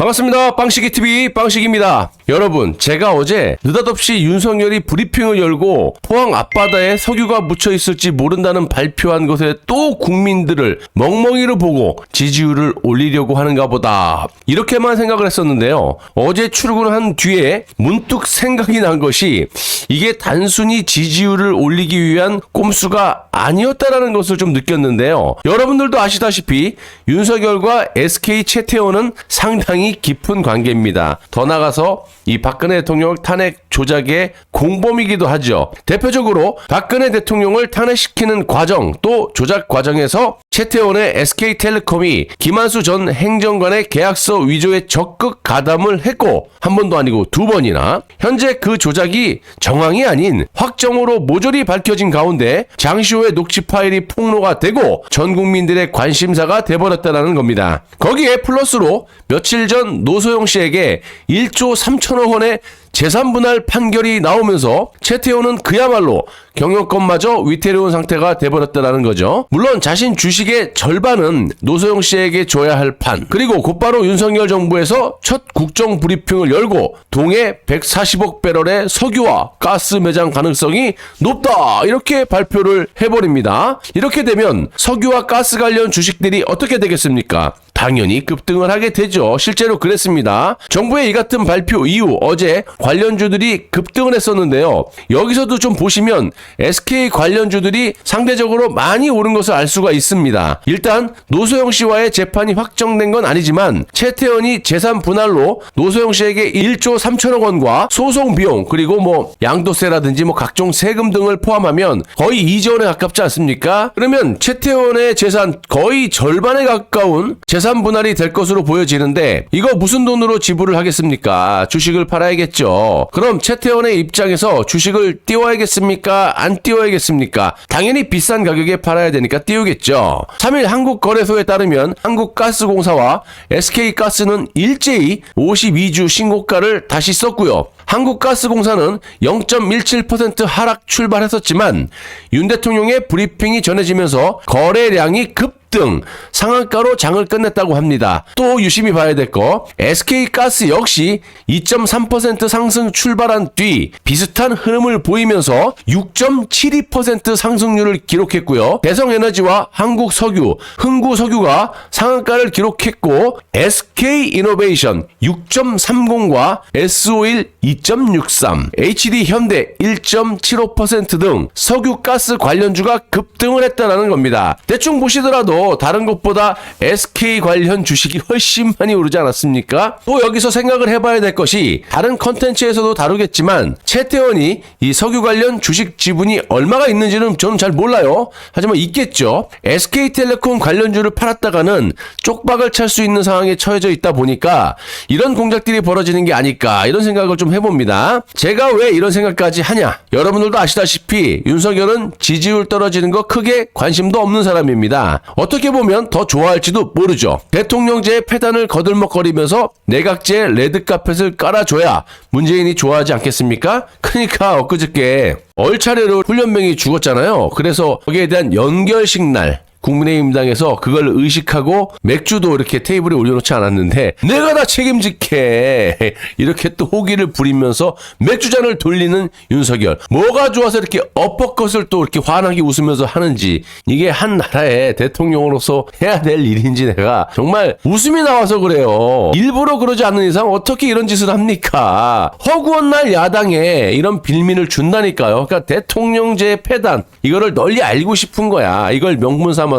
반갑습니다. 빵식이TV 빵식입니다. 여러분, 제가 어제 느닷없이 윤석열이 브리핑을 열고 포항 앞바다에 석유가 묻혀 있을지 모른다는 발표한 것에 또 국민들을 멍멍이로 보고 지지율을 올리려고 하는가 보다, 이렇게만 생각을 했었는데요. 어제 출근한 뒤에 문득 생각이 난 것이 이게 단순히 지지율을 올리기 위한 꼼수가 아니었다라는 것을 좀 느꼈는데요. 여러분들도 아시다시피 윤석열과 SK 채태원은 상당히 깊은 관계입니다. 더 나아가서 이 박근혜 대통령 탄핵 조작의 공범이기도 하죠. 대표적으로 박근혜 대통령을 탄핵시키는 과정, 또 조작 과정에서 채태원의 SK텔레콤이 김한수 전 행정관의 계약서 위조에 적극 가담을 했고, 한 번도 아니고 두 번이나, 현재 그 조작이 정황이 아닌 확정으로 모조리 밝혀진 가운데 장시호의 녹취 파일이 폭로가 되고 전 국민들의 관심사가 돼버렸다는 겁니다. 거기에 플러스로 며칠 전 노소영 씨에게 1조 3천억 원의 재산분할 판결이 나오면서 채태원은 그야말로 경영권마저 위태로운 상태가 돼버렸다는 거죠. 물론 자신 주식의 절반은 노소영 씨에게 줘야 할 판, 그리고 곧바로 윤석열 정부에서 첫 국정 브리핑을 열고 동해 140억 배럴의 석유와 가스 매장 가능성이 높다, 이렇게 발표를 해버립니다. 이렇게 되면 석유와 가스 관련 주식들이 어떻게 되겠습니까? 당연히 급등을 하게 되죠. 실제로 그랬습니다. 정부의 이 같은 발표 이후 어제 관련주들이 급등을 했었는데요. 여기서도 좀 보시면 SK 관련주들이 상대적으로 많이 오른 것을 알 수가 있습니다. 일단 노소영 씨와의 재판이 확정된 건 아니지만 채태원이 재산 분할로 노소영 씨에게 1조 3천억 원과 소송 비용, 그리고 양도세라든지 각종 세금 등을 포함하면 거의 2조 원에 가깝지 않습니까? 그러면 채태원의 재산 거의 절반에 가까운 재산 분할이 될 것으로 보여지는데, 이거 무슨 돈으로 지불을 하겠습니까? 주식을 팔아야겠죠. 그럼 채태원의 입장에서 주식을 띄워야겠습니까? 안 띄워야겠습니까? 당연히 비싼 가격에 팔아야 되니까 띄우겠죠. 3일 한국거래소에 따르면 한국가스공사와 SK가스는 일제히 52주 신고가를 다시 썼고요. 한국가스공사는 0.17% 하락 출발했었지만 윤 대통령의 브리핑이 전해지면서 거래량이 급등, 상한가로 장을 끝냈다고 합니다. 또 유심히 봐야 될 거, SK가스 역시 2.3% 상승 출발한 뒤 비슷한 흐름을 보이면서 6.72% 상승률을 기록했고요. 대성에너지와 한국석유, 흥구석유가 상한가를 기록했고, SK이노베이션 6.30과 S-오일 2.63, HD현대 1.75% 등 석유가스 관련주가 급등을 했다는 겁니다. 대충 보시더라도 다른 것보다 SK 관련 주식이 훨씬 많이 오르지 않았습니까? 또 여기서 생각을 해봐야 될 것이, 다른 컨텐츠에서도 다루겠지만 채태원이 이 석유 관련 주식 지분이 얼마가 있는지는 저는 잘 몰라요. 하지만 있겠죠. SK텔레콤 관련주를 팔았다가는 쪽박을 찰 수 있는 상황에 처해져 있다 보니까 이런 공작들이 벌어지는 게 아닐까, 이런 생각을 좀 해봅니다. 제가 왜 이런 생각까지 하냐? 여러분들도 아시다시피 윤석열은 지지율 떨어지는 거 크게 관심도 없는 사람입니다. 어떻게 보면 더 좋아할지도 모르죠. 대통령제의 폐단을 거들먹거리면서 내각제 레드카펫을 깔아줘야 문재인이 좋아하지 않겠습니까? 그러니까 엊그저께 얼차례로 훈련병이 죽었잖아요. 그래서 거기에 대한 연결식 날, 국민의힘당에서 그걸 의식하고 맥주도 이렇게 테이블에 올려놓지 않았는데 내가 다 책임질게, 이렇게 또 호기를 부리면서 맥주잔을 돌리는 윤석열. 뭐가 좋아서 이렇게 엎어컷을 또 이렇게 환하게 웃으면서 하는지, 이게 한 나라의 대통령으로서 해야 될 일인지 내가 정말 웃음이 나와서 그래요. 일부러 그러지 않는 이상 어떻게 이런 짓을 합니까? 허구한 날 야당에 이런 빌미를 준다니까요. 그러니까 대통령제 폐단, 이거를 널리 알고 싶은 거야. 이걸 명분 삼아서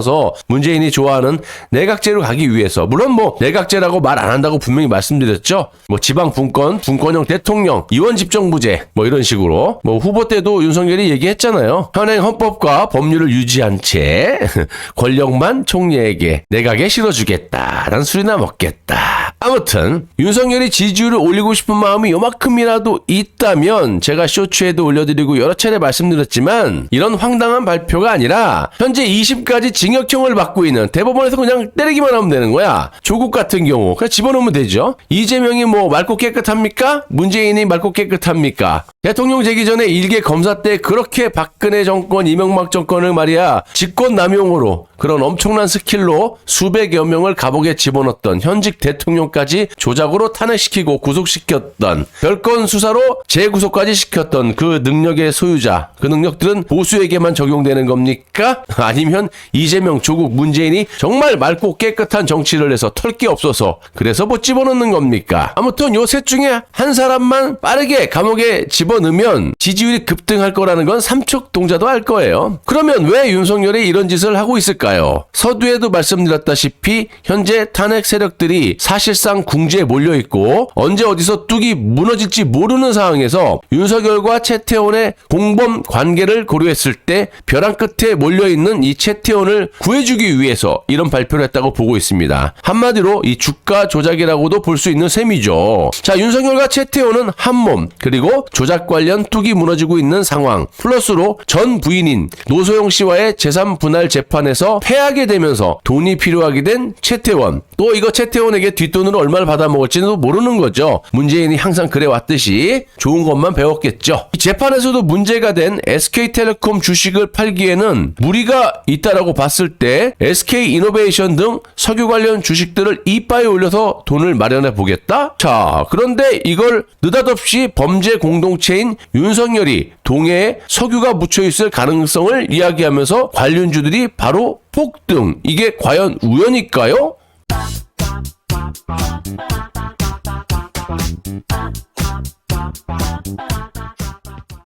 문재인이 좋아하는 내각제로 가기 위해서. 물론 내각제라고 말 안 한다고 분명히 말씀드렸죠. 지방 분권형 대통령, 이원 집정부제, 이런 식으로. 후보 때도 윤석열이 얘기했잖아요. 현행 헌법과 법률을 유지한 채 권력만 총리에게, 내각에 실어주겠다, 난 술이나 먹겠다. 아무튼 윤석열이 지지율을 올리고 싶은 마음이 요만큼이라도 있다면, 제가 쇼츠에도 올려드리고 여러 차례 말씀드렸지만, 이런 황당한 발표가 아니라 현재 20가지 징역형을 받고 있는, 대법원에서 그냥 때리기만 하면 되는 거야. 조국 같은 경우 그냥 집어넣으면 되죠. 이재명이 뭐 맑고 깨끗합니까? 문재인이 맑고 깨끗합니까? 대통령 되기 전에 일개 검사 때 그렇게 박근혜 정권, 이명박 정권을 말이야 직권남용으로 그런 엄청난 스킬로 수백여 명을 감옥에 집어넣었던 현직 대통령까지 조작으로 탄핵시키고 구속시켰던, 별건 수사로 재구속까지 시켰던 그 능력의 소유자, 그 능력들은 보수에게만 적용되는 겁니까? 아니면 이재명, 조국, 문재인이 정말 맑고 깨끗한 정치를 해서 털 게 없어서 그래서 못 집어넣는 겁니까? 아무튼 요 셋 중에 한 사람만 빠르게 감옥에 집어넣으면 지지율이 급등할 거라는 건 삼척동자도 알 거예요. 그러면 왜 윤석열이 이런 짓을 하고 있을까요? 서두에도 말씀드렸다시피 현재 탄핵 세력들이 사실상 궁지에 몰려있고 언제 어디서 뚝이 무너질지 모르는 상황에서 윤석열과 최태원의 공범 관계를 고려했을 때 벼랑 끝에 몰려있는 이 최태원을 구해주기 위해서 이런 발표를 했다고 보고 있습니다. 한마디로 이 주가 조작이라고도 볼 수 있는 셈이죠. 자, 윤석열과 최태원은 한몸, 그리고 조작 관련 뚝이 무너지고 있는 상황, 플러스로 전 부인인 노소영 씨와의 재산 분할 재판에서 패하게 되면서 돈이 필요하게 된 최태원, 또 이거 최태원에게 뒷돈으로 얼마를 받아먹을지도 모르는 거죠. 문재인이 항상 그래왔듯이 좋은 것만 배웠겠죠. 이 재판에서도 문제가 된 SK텔레콤 주식을 팔기에는 무리가 있다라고 봤을 때 SK이노베이션 등 석유 관련 주식들을 이빠에 올려서 돈을 마련해 보겠다? 자, 그런데 이걸 느닷없이 범죄 공동체인 윤석열이 동해에 석유가 묻혀있을 가능성을 이야기하면서 관련주들이 바로 폭등. 이게 과연 우연일까요?